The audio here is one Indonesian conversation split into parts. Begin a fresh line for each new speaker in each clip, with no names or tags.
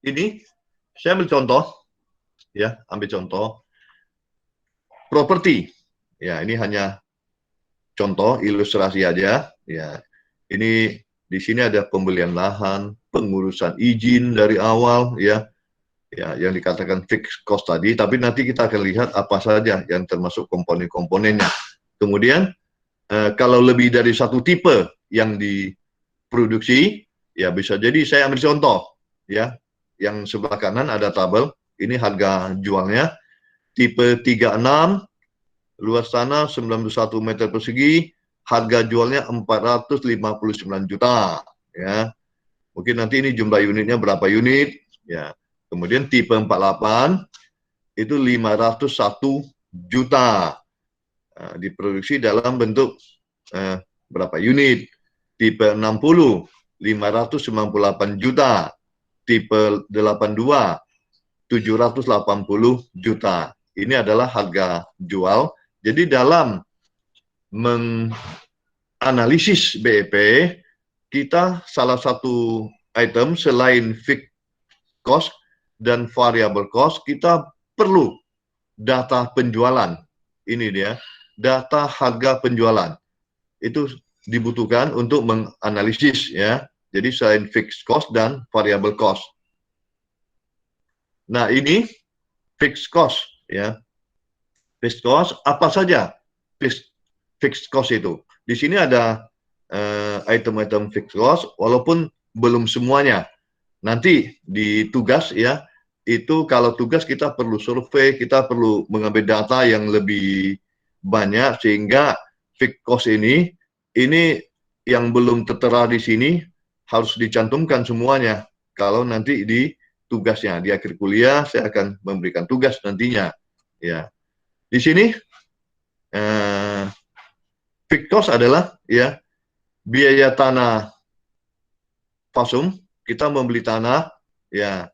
Ini saya ambil contoh, ya, ambil contoh properti. Ya, ini hanya contoh ilustrasi aja. Ya, ini di sini ada pembelian lahan, pengurusan izin dari awal, ya, yang dikatakan fixed cost tadi. Tapi nanti kita akan lihat apa saja yang termasuk komponen-komponennya. Kemudian kalau lebih dari satu tipe yang diproduksi, ya bisa jadi saya ambil contoh, ya, yang sebelah kanan ada tabel. Ini harga jualnya tipe 36, luas tanah 91 meter persegi, harga jualnya 459 juta, ya. Mungkin nanti ini jumlah unitnya berapa unit, ya. Kemudian tipe 48 itu 501 juta, diproduksi dalam bentuk berapa unit. Tipe 60 598 juta, tipe 82 780 juta. Ini adalah harga jual. Jadi dalam menganalisis BEP, kita salah satu item selain fixed cost dan variable cost, kita perlu data penjualan. Ini dia, data harga penjualan. Itu dibutuhkan untuk menganalisis, ya. Jadi selain fixed cost dan variable cost. Nah, ini fixed cost, ya. Fixed cost apa saja fixed cost itu? Di sini ada item-item fixed cost, walaupun belum semuanya. Nanti di tugas, ya, itu kalau tugas kita perlu survei, kita perlu mengambil data yang lebih banyak, sehingga fixed cost ini yang belum tertera di sini harus dicantumkan semuanya. Kalau nanti di tugasnya, di akhir kuliah saya akan memberikan tugas nantinya, ya. Di sini fixed cost adalah, ya, biaya tanah fasum, kita membeli tanah, ya,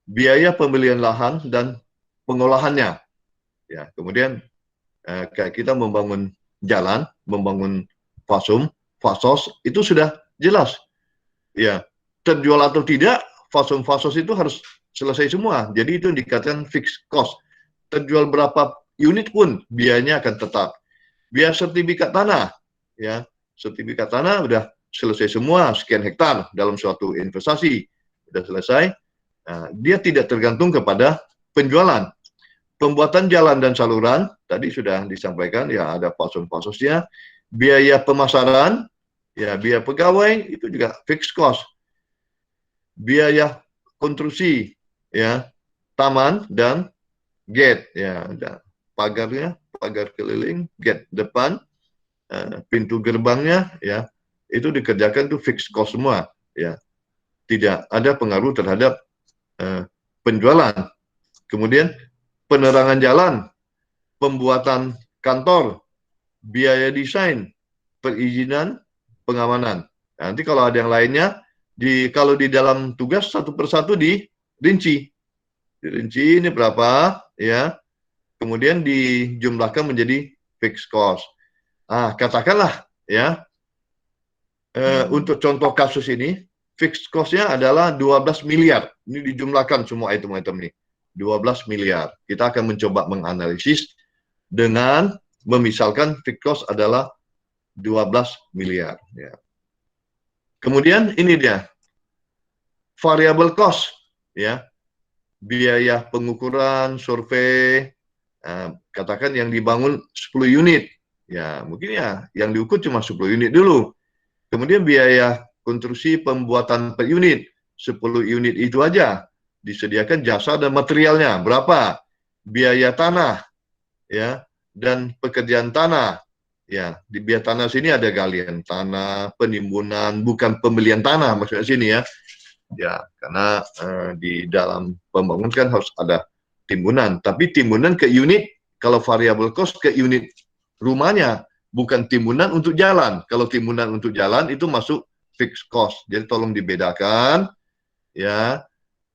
biaya pembelian lahan dan pengolahannya, ya. Kemudian kayak kita membangun jalan, membangun fasum, fasos, itu sudah jelas, ya, terjual atau tidak, fasum-fasos itu harus selesai semua. Jadi itu dikatakan fixed cost. Terjual berapa unit pun biayanya akan tetap. Biaya sertifikat tanah, ya, sertifikat tanah udah selesai semua, sekian hektar dalam suatu investasi sudah selesai. Nah, dia tidak tergantung kepada penjualan. Pembuatan jalan dan saluran tadi sudah disampaikan, ya, ada fasum-fasosnya. Biaya pemasaran, ya, biaya pegawai itu juga fixed cost. Biaya konstruksi, ya, taman dan gate, ya, pagarnya, pagar keliling, gate depan, pintu gerbangnya, ya, itu dikerjakan itu fixed cost semua, ya, tidak ada pengaruh terhadap penjualan. Kemudian penerangan jalan, pembuatan kantor, biaya desain, perizinan, pengamanan. Nanti kalau ada yang lainnya, kalau di dalam tugas satu persatu dirinci ini berapa, ya, kemudian dijumlahkan menjadi fixed cost. Katakanlah, ya, untuk contoh kasus ini, fixed cost-nya adalah 12 miliar. Ini dijumlahkan semua item-item ini. 12 miliar. Kita akan mencoba menganalisis dengan memisalkan fixed cost adalah 12 miliar. Ya. Kemudian ini dia, variable cost, ya, biaya pengukuran, survei, katakan yang dibangun 10 unit, ya, mungkin, ya, yang diukur cuma 10 unit dulu. Kemudian biaya konstruksi pembuatan per unit, 10 unit itu aja, disediakan jasa dan materialnya, berapa? Biaya tanah, ya, dan pekerjaan tanah, ya, di biaya tanah sini ada galian tanah, penimbunan, bukan pembelian tanah maksudnya sini, ya. Ya, karena di dalam pembangunan kan harus ada timbunan, tapi timbunan ke unit, kalau variable cost ke unit rumahnya, bukan timbunan untuk jalan. Kalau timbunan untuk jalan itu masuk fixed cost. Jadi tolong dibedakan, ya,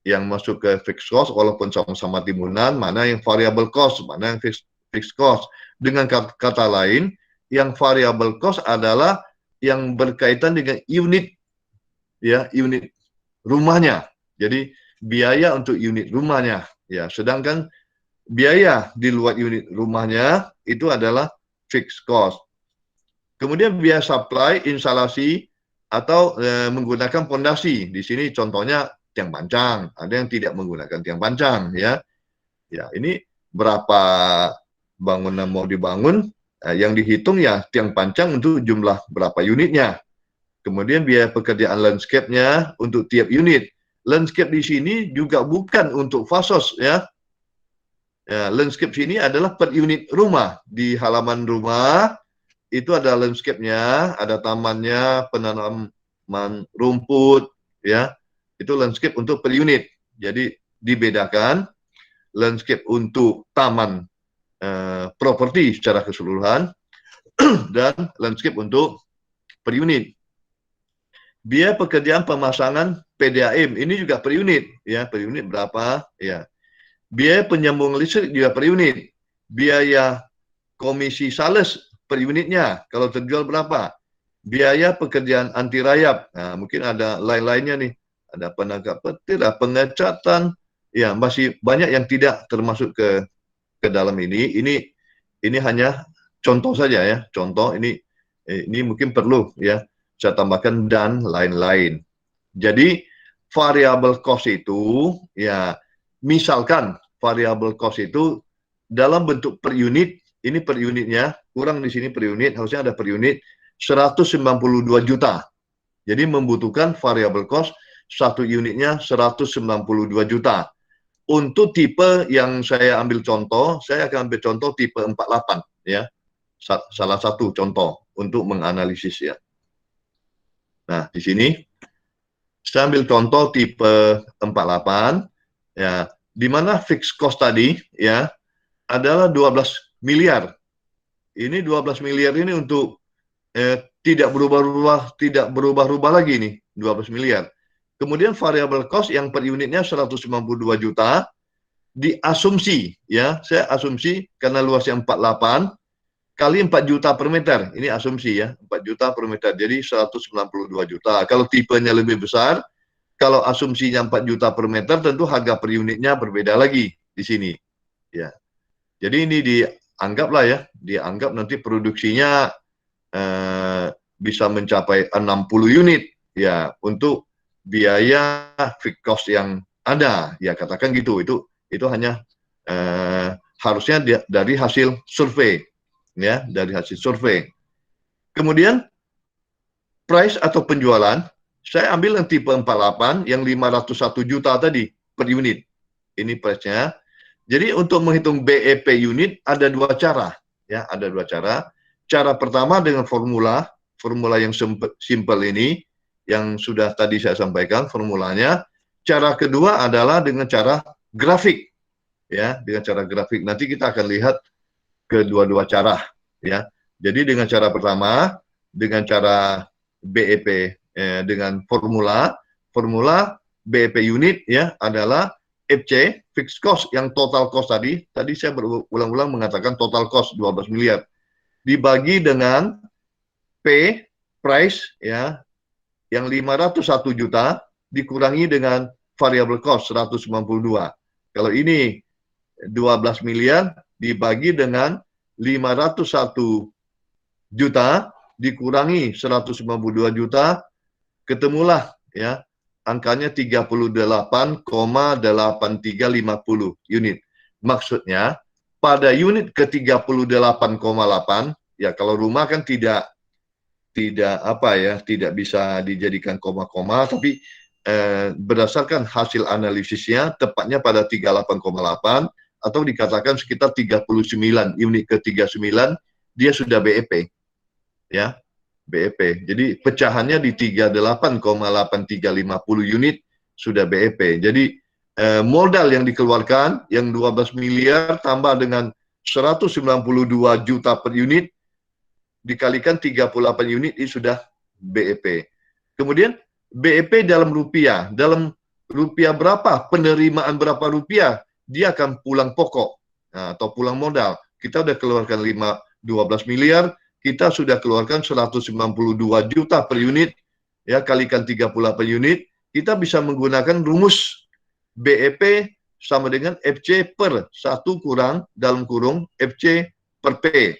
yang masuk ke fixed cost walaupun sama-sama timbunan, mana yang variable cost, mana yang fixed cost. Dengan kata lain, yang variable cost adalah yang berkaitan dengan unit, ya, unit rumahnya. Jadi biaya untuk unit rumahnya. Ya, sedangkan biaya di luar unit rumahnya itu adalah fixed cost. Kemudian biaya supply, instalasi, atau menggunakan pondasi. Di sini contohnya tiang pancang. Ada yang tidak menggunakan tiang pancang, ya. Ya, ini berapa bangunan mau dibangun, yang dihitung ya tiang pancang untuk jumlah berapa unitnya. Kemudian biaya pekerjaan landscape-nya untuk tiap unit. Landscape di sini juga bukan untuk fasos, ya. Ya, landscape sini adalah per unit rumah. Di halaman rumah itu ada landscape-nya, ada tamannya, penanaman rumput, ya. Itu landscape untuk per unit. Jadi dibedakan landscape untuk taman properti secara keseluruhan dan landscape untuk per unit. Biaya pekerjaan pemasangan PDAM ini juga per unit, ya. Per unit berapa, ya. Biaya penyambung listrik juga per unit. Biaya komisi sales per unitnya, kalau terjual berapa. Biaya pekerjaan anti rayap, nah, mungkin ada lain-lainnya nih. Ada penangkap petir, ada pengecatan, ya masih banyak yang tidak termasuk ke dalam ini. Ini hanya contoh saja, ya. Contoh ini mungkin perlu, ya, saya tambahkan dan lain-lain. Jadi variable cost itu, ya, misalkan variable cost itu dalam bentuk per unit, ini per unitnya, kurang di sini per unit, harusnya ada per unit 192 juta. Jadi membutuhkan variable cost satu unitnya 192 juta. Untuk tipe yang saya ambil contoh, saya akan ambil contoh tipe 48, ya. Salah satu contoh untuk menganalisis, ya. Nah, di sini saya ambil contoh tipe 48, ya, di mana fixed cost tadi, ya, adalah 12 miliar. Ini 12 miliar ini untuk tidak berubah-ubah lagi nih, 12 miliar. Kemudian variable cost yang per unitnya 192 juta diasumsi, ya, saya asumsi karena luasnya 48 kali 4 juta per meter. Ini asumsi, ya, 4 juta per meter. Jadi 192 juta. Kalau tipenya lebih besar, kalau asumsinya 4 juta per meter, tentu harga per unitnya berbeda lagi di sini, ya. Jadi ini dianggaplah, ya, dianggap nanti produksinya bisa mencapai 60 unit, ya, untuk biaya fixed cost yang ada, ya, katakan gitu. Itu hanya harusnya dari hasil survei, ya, dari hasil survei. Kemudian price atau penjualan, saya ambil yang tipe 48 yang 501 juta tadi per unit. Ini price-nya. Jadi untuk menghitung BEP unit ada dua cara, ya, ada dua cara. Cara pertama dengan formula yang simple ini yang sudah tadi saya sampaikan formulanya. Cara kedua adalah dengan cara grafik, ya, dengan cara grafik. Nanti kita akan lihat kedua-dua cara, ya. Jadi dengan cara pertama, dengan cara BEP dengan formula BEP unit, ya, adalah FC fixed cost yang total cost tadi saya berulang-ulang mengatakan total cost 12 miliar dibagi dengan P price, ya, yang 501 juta dikurangi dengan variable cost 192. Kalau ini 12 miliar dibagi dengan 501 juta dikurangi 192 juta, ketemulah, ya, angkanya 38,8350 unit. Maksudnya pada unit ke 38,8, ya, kalau rumah kan tidak apa, ya, tidak bisa dijadikan koma-koma, tapi berdasarkan hasil analisisnya tepatnya pada 38,8 atau dikatakan sekitar 39 unit ke 39 dia sudah BEP, ya, BEP. Jadi pecahannya di 38,8350 unit sudah BEP. Jadi modal yang dikeluarkan yang 12 miliar tambah dengan 192 juta per unit dikalikan 38 unit ini sudah BEP. Kemudian BEP dalam rupiah berapa, penerimaan berapa rupiah, dia akan pulang pokok, nah, atau pulang modal. Kita sudah keluarkan 12 miliar, kita sudah keluarkan 192 juta per unit, ya, kalikan 38 unit, kita bisa menggunakan rumus BEP sama dengan FC per 1 kurang dalam kurung FC per P.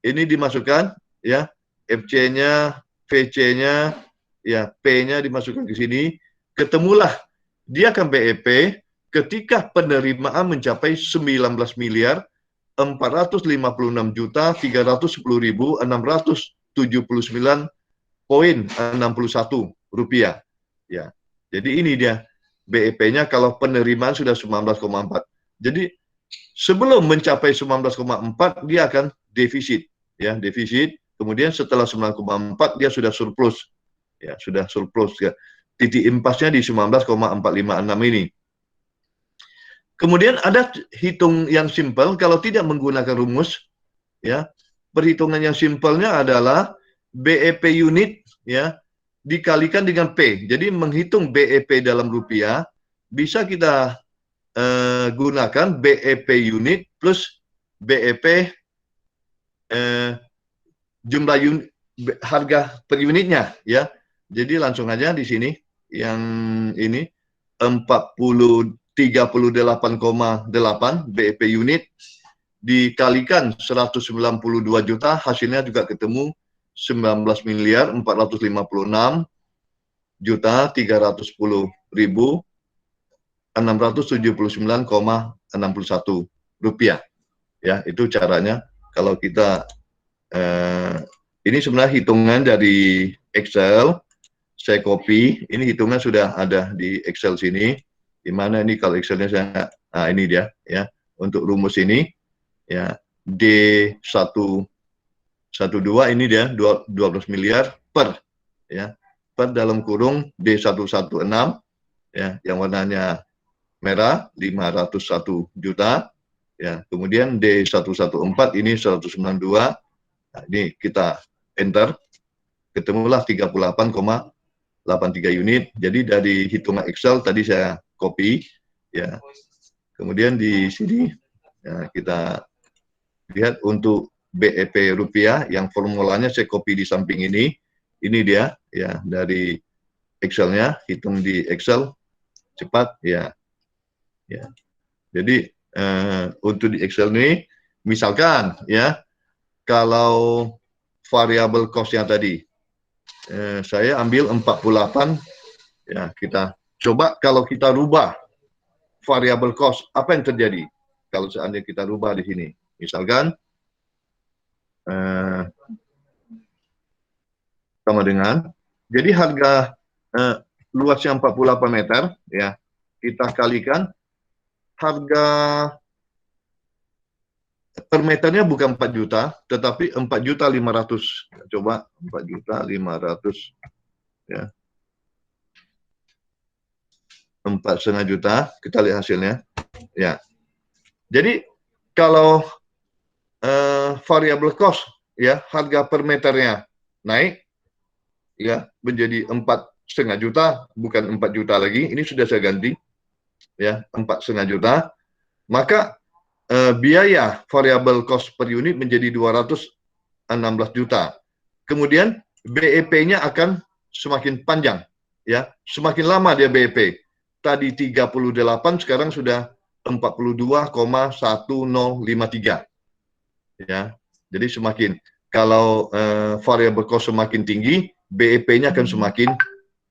Ini dimasukkan ya, FC-nya, VC-nya, ya P-nya dimasukkan ke sini, ketemulah dia akan BEP ketika penerimaan mencapai 19 miliar 456.679,61 rupiah. Ya, jadi ini dia BEP-nya kalau penerimaan sudah 19,4. Jadi sebelum mencapai 19,4 dia akan defisit, ya defisit. Kemudian setelah 9,4 dia sudah surplus, ya sudah surplus. Ya. Titik impasnya di 19,456 ini. Kemudian ada hitung yang simpel kalau tidak menggunakan rumus, ya. Perhitungan yang simpelnya adalah BEP unit ya dikalikan dengan P. Jadi menghitung BEP dalam rupiah bisa kita gunakan BEP unit plus BEP jumlah unit, harga per unitnya ya. Jadi langsung aja di sini yang ini 30,8 BEP unit dikalikan 192 juta, hasilnya juga ketemu 19 miliar 456 juta 310.679,61 rupiah. Ya, itu caranya. Kalau kita ini sebenarnya hitungan dari Excel, saya copy. Ini hitungan sudah ada di Excel sini. Di mana ini kalau Excelnya saya, nah ini dia ya untuk rumus ini ya D112 ini dia 12 miliar per ya per dalam kurung D116 ya yang warnanya merah 501 juta ya kemudian D114 ini 192. Nah, ini kita enter ketemulah 38,83 unit. Jadi dari hitungan Excel tadi saya copy ya. Kemudian di sini ya, kita lihat untuk BEP rupiah yang formulanya saya copy di samping ini. Ini dia ya dari Excelnya, hitung di Excel cepat ya. Ya. Jadi untuk di Excel ini misalkan ya kalau variable cost yang tadi saya ambil 48 ya kita coba kalau kita rubah variable cost, apa yang terjadi? Kalau seandainya kita rubah di sini, misalkan sama dengan, jadi harga luasnya 48 meter, ya kita kalikan harga per meternya bukan 4 juta, tetapi 4.500.000. Coba 4.500.000, ya. 4,5 juta, kita lihat hasilnya. Ya. Jadi kalau variable cost ya harga per meternya naik ya menjadi 4,5 juta, bukan 4 juta lagi. Ini sudah saya ganti ya 4,5 juta. Maka biaya variable cost per unit menjadi 216 juta. Kemudian BEP-nya akan semakin panjang ya, semakin lama dia BEP. Tadi 38, sekarang sudah 42,1053. Ya. Jadi semakin kalau variable cost semakin tinggi, BEP-nya akan semakin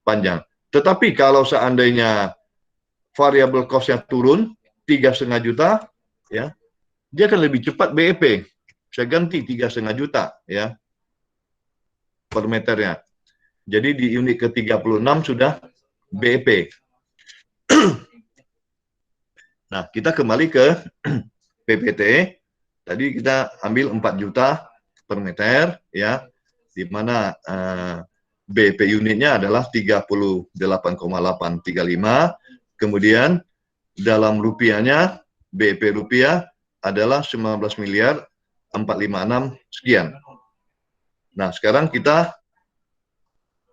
panjang. Tetapi kalau seandainya variable cost-nya turun 3,5 juta, ya, dia akan lebih cepat BEP. Saya ganti 3,5 juta, ya, per meternya. Jadi di unit ke-36 sudah BEP. Nah, kita kembali ke PPT. Tadi kita ambil 4 juta per meter, ya, di mana BEP unitnya adalah 38,835. Kemudian dalam rupiahnya, BEP rupiah adalah 19 miliar 456 sekian. Nah, sekarang kita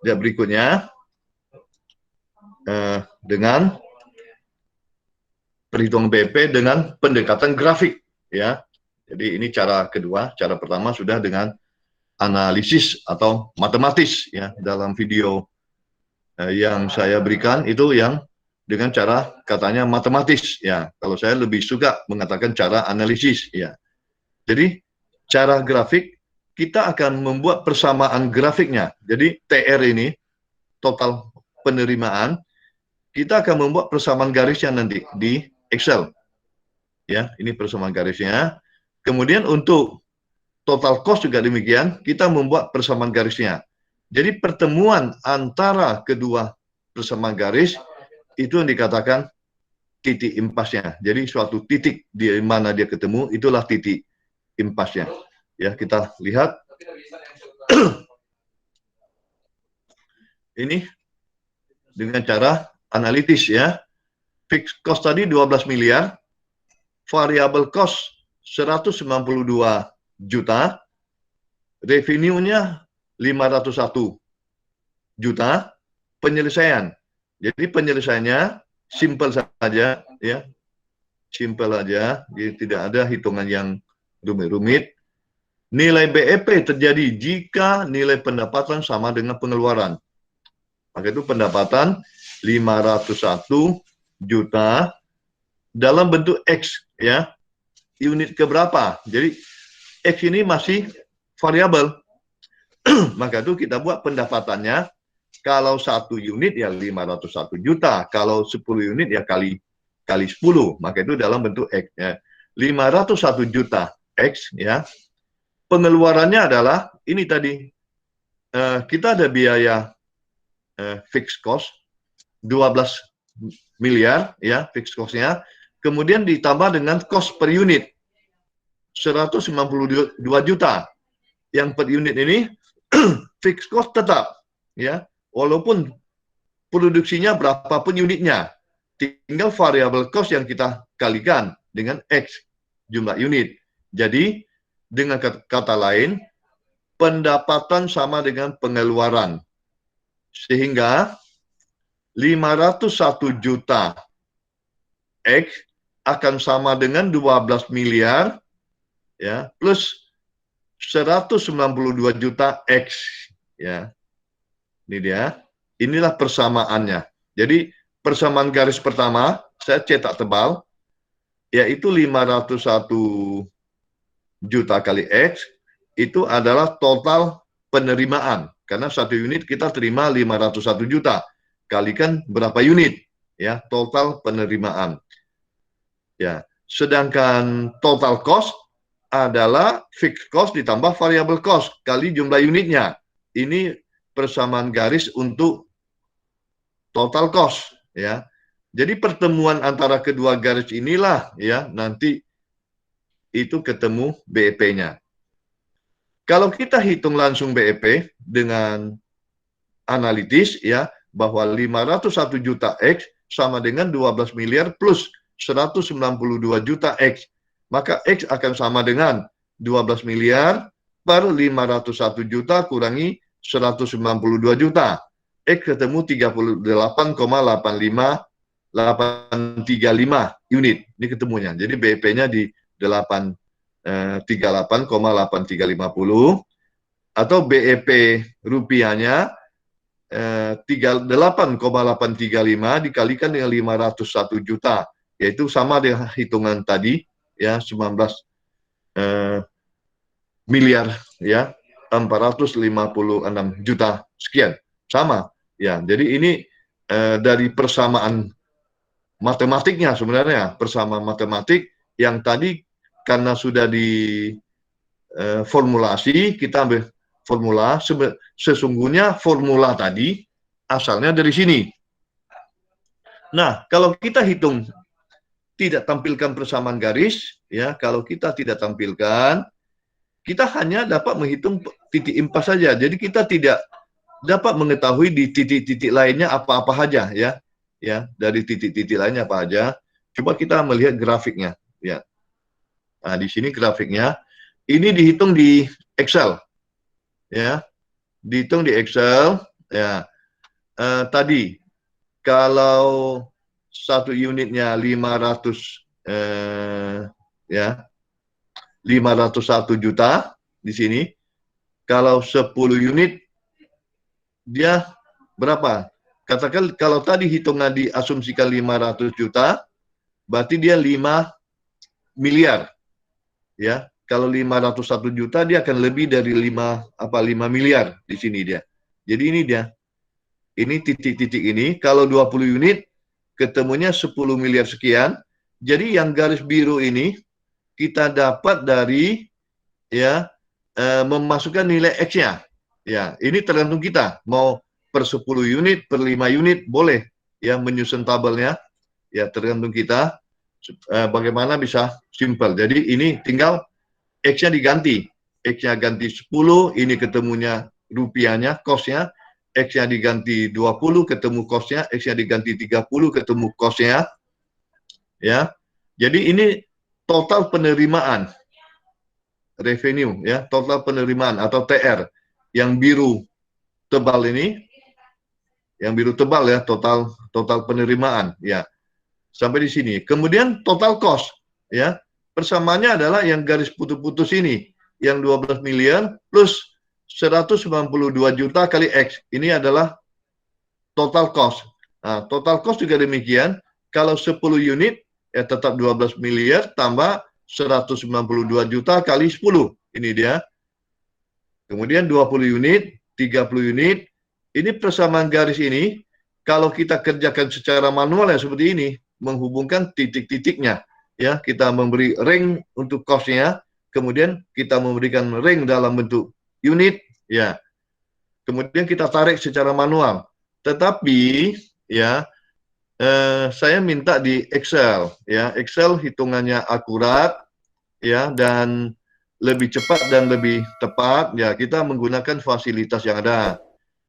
lihat berikutnya dengan perhitungan BEP dengan pendekatan grafik, ya. Jadi ini cara kedua. Cara pertama sudah dengan analisis atau matematis, ya. Dalam video yang saya berikan itu yang dengan cara katanya matematis ya. Kalau saya lebih suka mengatakan cara analisis ya. Jadi cara grafik kita akan membuat persamaan grafiknya. Jadi TR ini total penerimaan kita akan membuat persamaan garisnya nanti di Excel. Ya, ini persamaan garisnya. Kemudian untuk total cost juga demikian, kita membuat persamaan garisnya. Jadi pertemuan antara kedua persamaan garis itu yang dikatakan titik impasnya. Jadi suatu titik di mana dia ketemu, itulah titik impasnya. Ya, kita lihat. Ini dengan cara analitis ya. Fixed cost tadi 12 miliar, variable cost 192 juta, revenue-nya 501 juta, penyelesaian. Jadi penyelesaiannya simple saja ya. Simple aja, jadi tidak ada hitungan yang rumit-rumit. Nilai BEP terjadi jika nilai pendapatan sama dengan pengeluaran. Maka itu pendapatan 501 juta dalam bentuk X ya. Unit keberapa? Jadi X ini masih variabel. Maka itu kita buat pendapatannya kalau 1 unit ya 501 juta, kalau 10 unit ya kali 10. Maka itu dalam bentuk X ya. 501 juta X ya. Pengeluarannya adalah ini tadi. Kita ada biaya fixed cost 12 miliar ya fixed cost-nya, kemudian ditambah dengan cost per unit 192 juta. Yang per unit ini fixed cost tetap ya, walaupun produksinya berapapun unitnya, tinggal variable cost yang kita kalikan dengan X jumlah unit. Jadi dengan kata lain, pendapatan sama dengan pengeluaran. Sehingga 501 juta X akan sama dengan 12 miliar ya plus 192 juta X ya. Ini dia. Inilah persamaannya. Jadi persamaan garis pertama saya cetak tebal yaitu 501 juta kali X itu adalah total penerimaan. Karena satu unit kita terima 501 juta. Kalikan berapa unit? Ya, total penerimaan. Ya, sedangkan total cost adalah fixed cost ditambah variable cost kali jumlah unitnya. Ini persamaan garis untuk total cost ya. Jadi pertemuan antara kedua garis inilah ya nanti itu ketemu BEP-nya. Kalau kita hitung langsung BEP dengan analitis ya bahwa 501 juta X sama dengan 12 miliar plus 192 juta X. Maka X akan sama dengan 12 miliar per 501 juta kurangi 192 juta. X ketemu 38,835 unit. Ini ketemunya. Jadi BEP-nya di 38,8350 atau BEP rupiahnya 38,835 dikalikan dengan 501 juta, yaitu sama dengan hitungan tadi ya 19 miliar ya 456 juta sekian sama ya. Jadi ini dari persamaan matematiknya sebenarnya persamaan matematik yang tadi karena sudah di formulasi kita ambil formula sesungguhnya formula tadi asalnya dari sini. Nah, kalau kita hitung tidak tampilkan persamaan garis ya, kalau kita tidak tampilkan kita hanya dapat menghitung titik impas saja. Jadi kita tidak dapat mengetahui di titik-titik lainnya apa-apa saja ya. Ya, dari titik-titik lainnya apa aja. Coba kita melihat grafiknya ya. Nah, di sini grafiknya. Ini dihitung di Excel. Ya. Dihitung di Excel ya. Tadi kalau satu unitnya 500 ya. 501 juta di sini. Kalau 10 unit dia berapa? katakan kalau tadi hitungan diasumsikan 500 juta, berarti dia 5 miliar. Ya, kalau 501 juta dia akan lebih dari 5 miliar di sini dia. Jadi ini dia. Ini titik-titik ini kalau 20 unit ketemunya 10 miliar sekian. Jadi yang garis biru ini kita dapat dari ya memasukkan nilai X-nya. Ya, ini tergantung kita mau per 10 unit, per 5 unit boleh ya menyusun tabelnya. Ya, tergantung kita bagaimana bisa simple. Jadi ini tinggal X-nya diganti. X-nya ganti 10, ini ketemunya rupiahnya, cost-nya. X-nya diganti 20, ketemu cost-nya. X-nya diganti 30, ketemu cost-nya. Ya. Jadi ini total penerimaan revenue ya, total penerimaan atau TR yang biru tebal ini, yang biru tebal ya, total penerimaan ya. Sampai di sini. Kemudian total cost ya. Persamaannya adalah yang garis putus-putus ini, yang 12 miliar plus 192 juta kali X. Ini adalah total cost. Nah, total cost juga demikian. Kalau 10 unit ya tetap 12 miliar tambah 192 juta kali 10. Ini dia. Kemudian 20 unit, 30 unit. Ini persamaan garis ini, kalau kita kerjakan secara manual ya seperti ini, menghubungkan titik-titiknya. Ya, kita memberi ring untuk cost-nya, kemudian kita memberikan ring dalam bentuk unit, ya. Kemudian kita tarik secara manual. Tetapi, ya, saya minta di Excel, ya. Excel hitungannya akurat, ya, dan lebih cepat dan lebih tepat. Ya, kita menggunakan fasilitas yang ada.